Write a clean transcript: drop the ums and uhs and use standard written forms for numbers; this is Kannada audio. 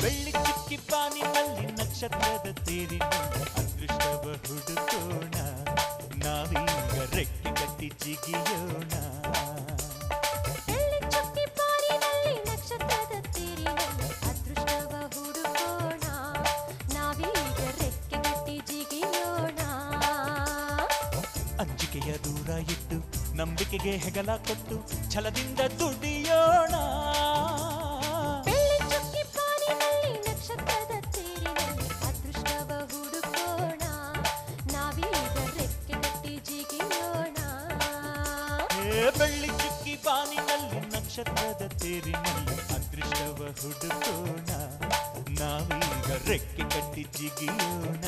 ಬೆಳ್ಳಿ ಚುಕ್ಕಿ ಪಾನಿನಲ್ಲಿ ನಕ್ಷತ್ರದ ತೇರಿನಲ್ಲಿ ಅದೃಷ್ಟವ ಹುಡುಕೋಣ ನಾವೀಗ ರೆಕ್ಕೆ ಕಟ್ಟಿ ಜಿಗಿಯೋಣ ಬೆಳ್ಳಿ ಚುಕ್ಕಿ ಪಾನಿನಲ್ಲಿ ನಕ್ಷತ್ರದ ತೇರಿನಲ್ಲಿ ಅದೃಷ್ಟವ ಹುಡುಕೋಣ ನಾವೀಗ ರೆಕ್ಕೆ ಕಟ್ಟಿ ಜಿಗಿಯೋಣ ಅಂಜಿಕೆಯ ದೂರ ಇಟ್ಟು ನಂಬಿಕೆಗೆ ಹೆಗಲ ಕೊಟ್ಟು ಛಲದಿಂದ ದುಡಿಯೋಣ ಬೆಳ್ಳಿ ಚುಕ್ಕಿ ಪಾನಿನಲ್ಲಿ ನಕ್ಷತ್ರದ ತೇರಿನಲ್ಲಿ ಅದೃಷ್ಟವ ಹುಡುಕೋಣ ನಾವೀಗ ರೆಕ್ಕೆ ಕಟ್ಟಿ ಜಿಗಿಯೋಣ ಬೆಳ್ಳಿ ಚುಕ್ಕಿ ಪಾನಿನಲ್ಲಿ ನಕ್ಷತ್ರದ ತೇರಿನಲ್ಲಿ ಅದೃಷ್ಟವ ಹುಡುಕೋಣ ನಾವೀಗ ರೆಕ್ಕೆ ಕಟ್ಟಿ ಜಿಗಿಯೋಣ